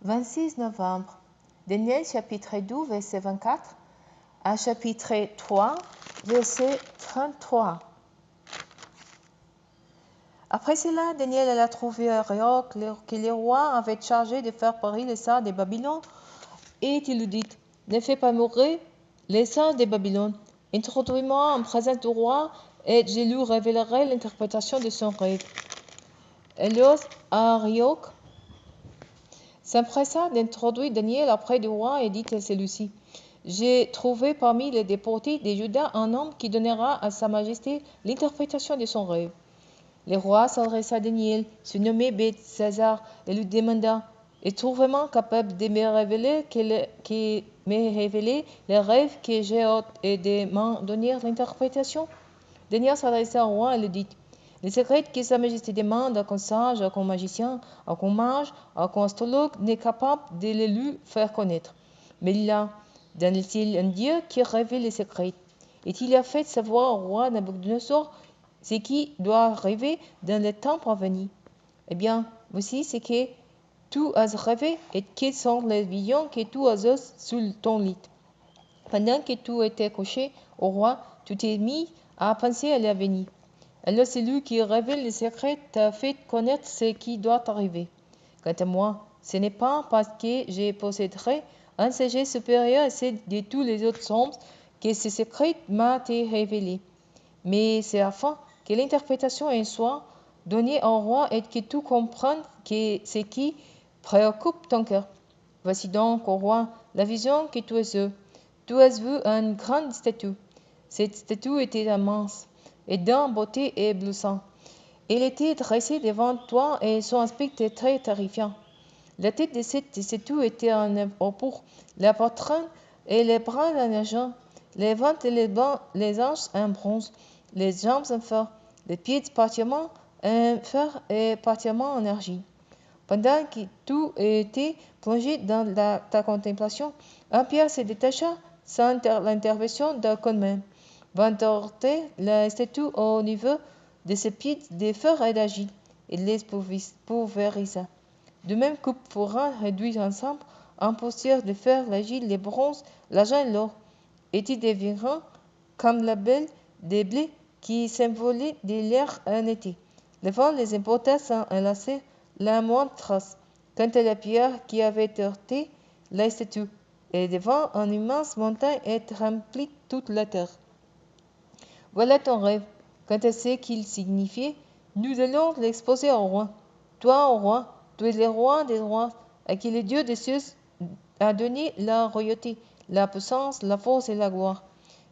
26 novembre. Daniel chapitre 12, verset 24 à chapitre 3, verset 33. Après cela, Daniel alla trouver Arioch, que le roi avait chargé de faire parer les sars de Babylone, et il lui dit, ne fais pas mourir les sars de Babylone. Introduis-moi en présence du roi, et je lui révélerai l'interprétation de son rêve. Alors Arioch s'empressa d'introduire Daniel auprès du roi et dit à celui-ci, j'ai trouvé parmi les déportés de Juda un homme qui donnera à sa majesté l'interprétation de son rêve. Le roi s'adressa à Daniel, surnommé Belteshazzar, et lui demanda, es-tu vraiment capable de me révéler le rêve que j'ai et de m'en donner l'interprétation? Daniel s'adressa au roi et lui dit, le secret que sa majesté demande à qu'un sage, à qu'un magicien, à qu'un mage, à qu'un astrologue n'est capable de le lui faire connaître. Mais il a, dans le ciel, un Dieu qui révèle les secrets. Et il a fait savoir au roi Nabuchodonosor ce qui doit arriver dans le temps à venir. Eh bien, voici ce que tu as rêvé et quelles sont les visions que tu as eues sous ton lit. Pendant que tu étais couché au roi, tu t'es mis à penser à l'avenir. Alors celui qui révèle les secrets t'a fait connaître ce qui doit arriver. Quant à moi, ce n'est pas parce que je posséderai un sagesse supérieur à celle de tous les autres hommes que ce secret m'a été révélé, mais c'est afin que l'interprétation en soit donnée au roi et que tu comprennes ce qui préoccupe ton cœur. Voici donc, au roi, la vision que tu as eue. Tu as vu une grande statue. Cette statue était immense et d'une beauté éblouissante. Elle était dressée devant toi et son aspect était très terrifiant. La tête de cette statue était en pourpre, la poitrine et les bras en argent, les ventres et les hanches en bronze, les jambes en fer, les pieds partiellement en fer et partiellement en argile. Pendant que tu étais plongé dans ta contemplation, un pierre se détacha sans l'intervention d'un coup de main, vint heurter la statue au niveau de ses pieds de fer et d'argile, et les pulvérisa. De même coupe pourra réduire ensemble en poussière de fer, l'argile, le bronze, l'argent et l'or, et ils deviendront comme la belle des blés qui s'envolaient de l'air en été. Le vent les emporta sans en laisser la moindre trace. Quant à la pierre qui avait heurté la statue, et devant une immense montagne et remplit toute la terre. Voilà ton rêve. Quant à ce qu'il signifiait, nous allons l'exposer au roi. Toi, au roi, tu es le roi des rois, à qui le Dieu des cieux a donné la royauté, la puissance, la force et la gloire.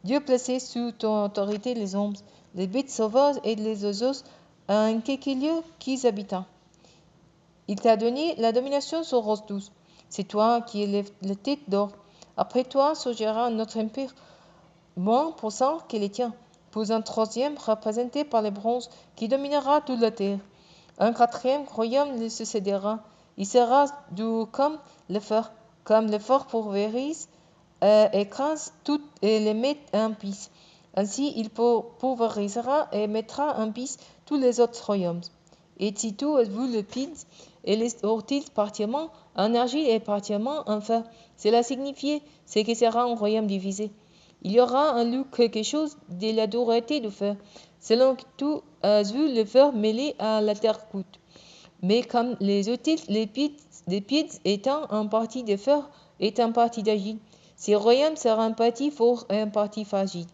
Dieu placé sous ton autorité les hommes, les bêtes sauvages et les oiseaux en quelque lieu qu'ils habitent. Il t'a donné la domination sur eux tous. C'est toi qui es la tête d'or. Après toi surgira notre empire, moins puissant que les tiens, puis un troisième représenté par le bronze qui dominera toute la terre. Un quatrième royaume le succédera. Il sera doux comme le fer pulvérise, écrase tout et le met en piste. Ainsi, il pulvérisera et mettra en piste tous les autres royaumes. Et si tu as vu le pide et les orties partiellement en argile et partiellement en fer, cela signifie ce que sera un royaume divisé. Il y aura en lui quelque chose de la dureté du fer, selon que tu as vu le fer mêlé à la terre cuite. Mais comme les outils, les pieds étant en partie de fer et en partie d'argile, ces royaumes seront en partie forts et en partie fragiles.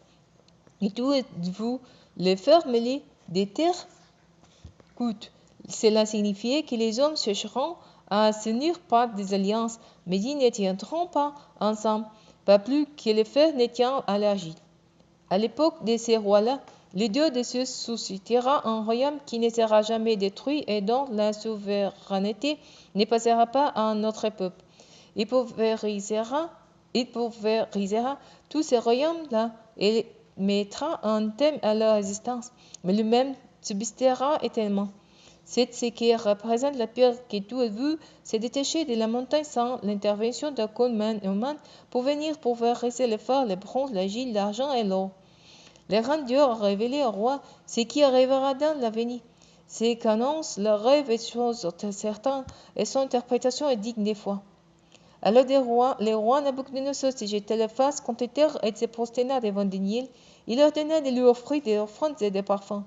Et tu as vu le fer mêlé des terres cuites. Cela signifie que les hommes chercheront à s'unir par des alliances, mais ils ne tiendront pas ensemble, pas plus que le fer ne tient à l'argile. À l'époque de ces rois-là, le Dieu des cieux suscitera un royaume qui ne sera jamais détruit et dont la souveraineté ne passera pas à un autre peuple. Il pulvérisera tous ces royaumes-là et mettra un thème à leur existence, mais lui-même subsistera éternellement. C'est ce qui représente la pierre que tu as vue se détacher de la montagne sans l'intervention d'un coup de main humain pour venir pulvériser le fer, le bronze, l'argile, l'argent et l'or. Le grand Dieu a révélé au roi ce qui arrivera dans l'avenir. C'est qu'annonce le rêve est chose certaine, et son interprétation est digne des fois. Alors les rois Nabucodonosor se jetaient la face contre terre et se prosternaient devant Daniel. Il ordonna de lui offrir des offrandes et des parfums.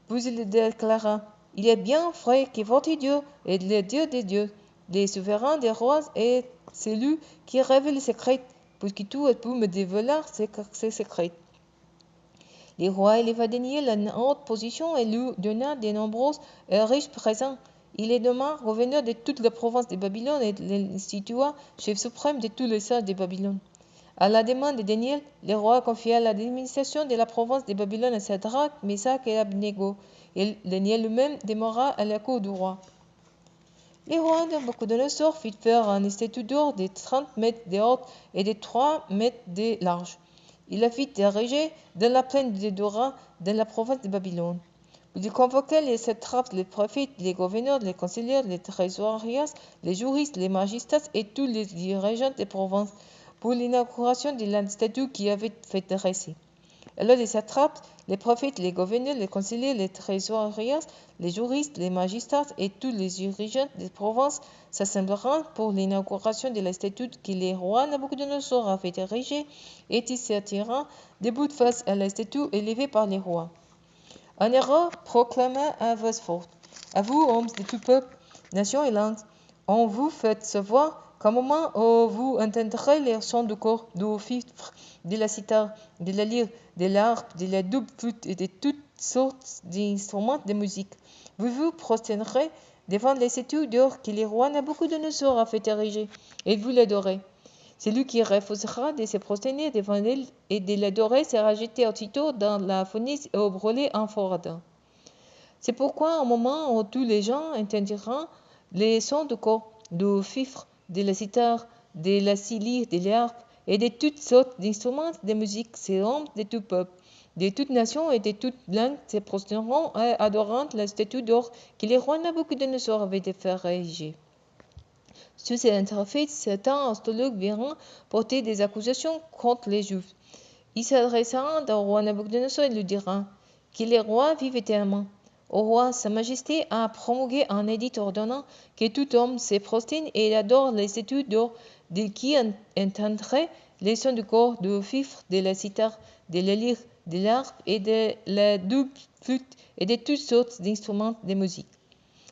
Puis il déclara, il est bien vrai que votre Dieu est le Dieu des dieux, le souverain des rois et celui qui révèle les secrets, puisque tout a pu me dévoiler ses secrets. Le roi éleva Daniel à une haute position et lui donna de nombreux et riches présents. Il est nomma gouverneur de toute la province de Babylone et l'institua chef suprême de tous les sages de Babylone. À la demande de Daniel, le roi confia l'administration de la province de Babylone à Sadrach, Meshach et Abednego, et Daniel lui-même demeura à la cour du roi. Le roi Nabucodonosor fit faire un statue d'or de 30 mètres de haut et de 3 mètres de large. Il la fit ériger dans la plaine de Dora, dans la province de Babylone. Il convoqua les satrapes, les prophètes, les gouverneurs, les conseillers, les trésoriers, les juristes, les magistrats et tous les dirigeants des provinces pour l'inauguration de la statue qui avait fait dresser. Alors les satrapes, les prophètes, les gouverneurs, les conseillers, les trésoriers, les juristes, les magistrats et tous les dirigeants des provinces s'assembleront pour l'inauguration de la statue que le roi Nabucodonosor avait érigée et ils s'attireront debout face à la statue élevée par les rois. Un héros proclama à voix forte, à vous, hommes de tout peuple, nations et langues, on vous fait savoir qu'au moment où vous entendrez les sons du corps, du fifre, de la cithare, de la lyre, de l'harpe, de la double flûte et de toutes sortes d'instruments de musique, vous vous prosternerez devant les statues d'or que le roi Nabucodonosor a fait ériger, et vous l'adorez. Celui qui refusera de se prosterner devant elle et de l'adorer sera jeté aussitôt dans la fournaise et brûlé en feu ardent. C'est pourquoi au moment où tous les gens entendiront les sons du corps, du fifre, de la cithare, de la lyre, de l'harpe et de toutes sortes d'instruments de musique, ces hommes de tout peuple, de toute nation et de toute langue se prosterneront et adoreront la statue d'or que le roi Nabucodonosor avait fait ériger. Sous ces interfaits, certains astrologues virent porter des accusations contre les Juifs. Ils s'adressèrent au roi Nabucodonosor et lui dirent que le roi vive éternellement. Au roi, Sa Majesté a promulgué un édit ordonnant que tout homme se prosterne et adore les statues d'or de qui entendrait les sons du corps, du fifre, de la cithare, de la lyre, de l'harpe et de la double flûte et de toutes sortes d'instruments de musique.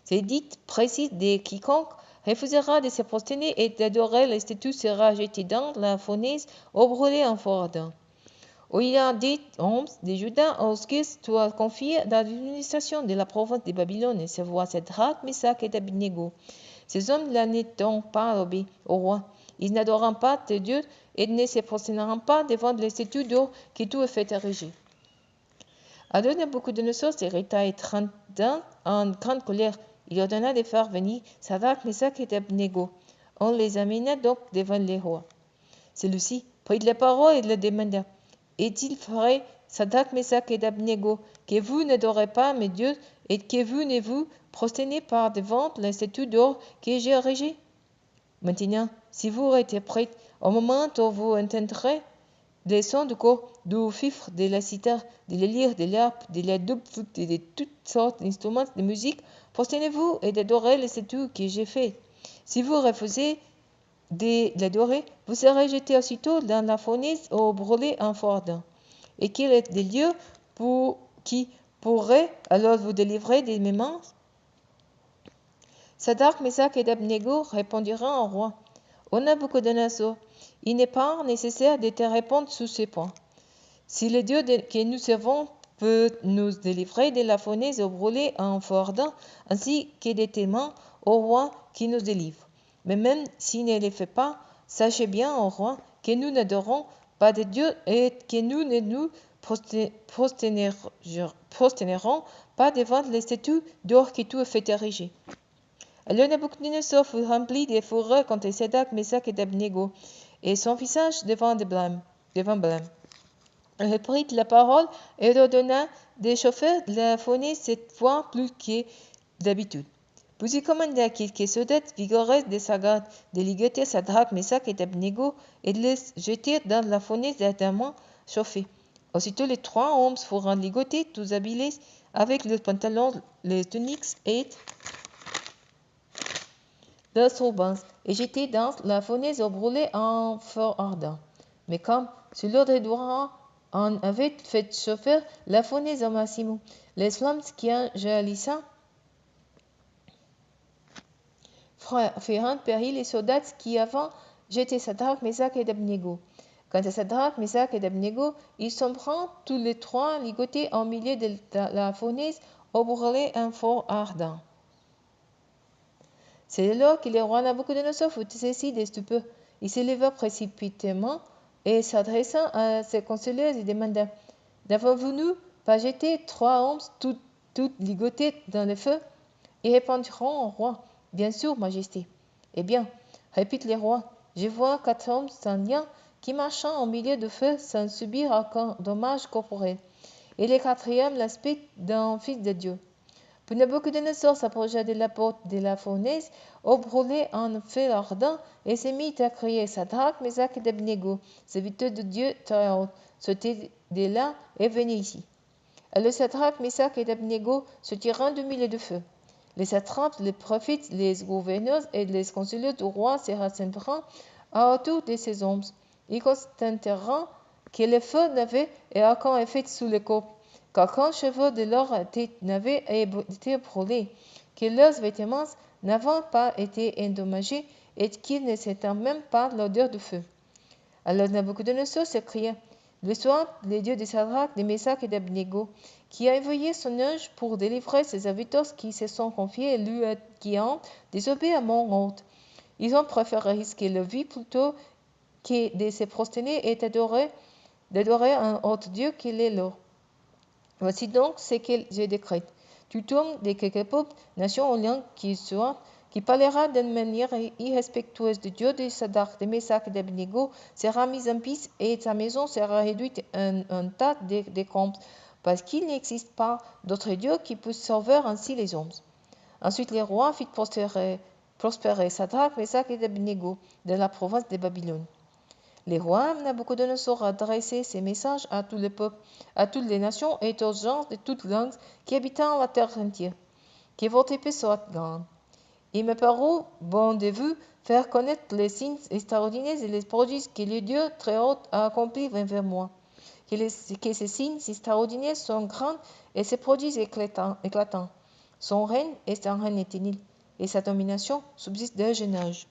Cet édit précise que quiconque refusera de se prosterner et d'adorer les statues sera jeté dans la fournaise ou brûlé en feu ardent. Il y a des hommes de Juda auxquels soit confié l'administration de la province de Babylone, et se voient Sadrach, Meshach et Abednego. Ces hommes-là n'étant pas obéis au roi, ils n'adoreront pas de Dieu et ne se prosterneront pas devant les statues d'or que tout est fait ériger. Alors Nabucodonosor s'irrita et tremblant en grande colère. Il ordonna de faire venir Sadrach, Meshach et Abednego. On les amena donc devant le roi. Celui-ci prit la parole et le demanda. Est-il vrai, Sadrach, Meshach et Abednego, que vous n'adorez pas mes dieux et que vous ne vous prosternez pas devant la statue d'or que j'ai érigée? Maintenant, si vous êtes prêts, au moment où vous entendrez les sons du corps, du fifre, de la cithare, de la lyre, de l'harpe, de la double flûte et de toutes sortes d'instruments de musique, prosternez-vous et adorez les statues que j'ai faites. Si vous refusez de l'adorer, vous serez jeté aussitôt dans la fournaise ou brûlé en feu ardent. Et quel est le lieu qui pourrait alors vous délivrer de mes mains? Sadrach, Meshach et Abednego répondirent au roi. Ô Nabucodonosor, il n'est pas nécessaire de te répondre sur ce point. Si le Dieu que nous servons peut nous délivrer de la fournaise ou brûler en feu ardent, ainsi que de tes mains, ô roi, qui nous délivre. Mais même s'il ne le fait pas, sachez bien, ô roi, que nous n'adorons pas de Dieu et que nous ne nous prosternerons pas devant les statues d'or que tu as fait ériger. Alors Nabucodonosor fut rempli de fureur contre Sadrach, Meshach et Abednego, et son visage devint blême. Il prit la parole et ordonna de chauffer la fournaise cette fois plus que d'habitude. Puis il commanda quelques soldats vigoureux de sa garde de ligoter Sadrach, Meshach et Abednego et de les jeter dans la fournaise ardemment chauffée. Aussitôt les trois hommes furent ligotés, tous habillés avec les pantalons, les tuniques et leurs turbans, et j'étais dans la fournaise au brûlé en feu ardent. Mais comme, sur l'ordre du roi, on avait fait chauffer la fournaise au maximum, les flammes qui en jaillissant firent périr les soldats qui avaient jeté Sadrach, Meshach et Abednego. Quant à Sadrach, Meshach et Abednego, ils sont pris tous les trois ligotés au milieu de la fournaise au brûlé en feu ardent. C'est alors que le roi Nabucodonosor fut saisi de stupeur. Il se leva précipitamment et s'adressant à ses conseillers, il demanda: N'avons-nous pas jeté 3 hommes toutes ligotées dans le feu? Ils répondiront au roi: Bien sûr, Majesté. Eh bien, répète le roi, je vois 4 hommes sans lien qui marchent au milieu du feu sans subir aucun dommage corporel. Et le quatrième l'aspect d'un fils de Dieu. Puis Nabucodonosor s'approcha de la porte de la fournaise, au brûlé en feu ardent, et se mit à crier: Sadrach, Meshach et Abednego, serviteurs de Dieu très haut, sortez de là et venez ici. Alors Sadrach, Meshach et Abednego se tirant du milieu du feu. Les satrapes, les prophètes, les gouverneurs et les conseillers du roi se rassemblèrent autour de ces hommes. Ils constatèrent que le feu n'avait aucun effet sur le corps, qu'aucun cheveu de leur tête n'avait été brûlé, que leurs vêtements n'avaient pas été endommagés et qu'ils ne sentaient même pas l'odeur du feu. Alors Nabucodonosor s'écria: Le soit le Dieu de Sadrach, de Meshach et d'Abednego, qui a envoyé son ange pour délivrer ses serviteurs qui se sont confiés et lui qui ont désobéi à mon ordre. Ils ont préféré risquer leur vie plutôt que de se prosterner et d'adorer un autre Dieu qui est leur. Voici donc ce que je décrète. Tout homme de quelque peuple, nation ou langue qu'il soit, qui parlera d'une manière irrespectueuse de Dieu, de Sadrach, de Meshach et d'Abednego, sera mis en piste et sa maison sera réduite en un tas de décombres, parce qu'il n'existe pas d'autre Dieu qui puisse sauver ainsi les hommes. Ensuite, le roi fit prospérer Sadrach, Meshach et Abednego de la province de Babylone. Le roi Nabucodonosor adressait ces messages à tous les peuples, à toutes les nations et aux gens de toutes langues qui habitent la terre entière. Que votre paix soit grande. Il me parut bon de vous faire connaître les signes extraordinaires et les prodiges que le Dieu très haut a accomplis envers moi. Que ces signes extraordinaires sont grands et ces prodiges éclatants. Son règne est un règne éternel, et sa domination subsiste d'âge en âge.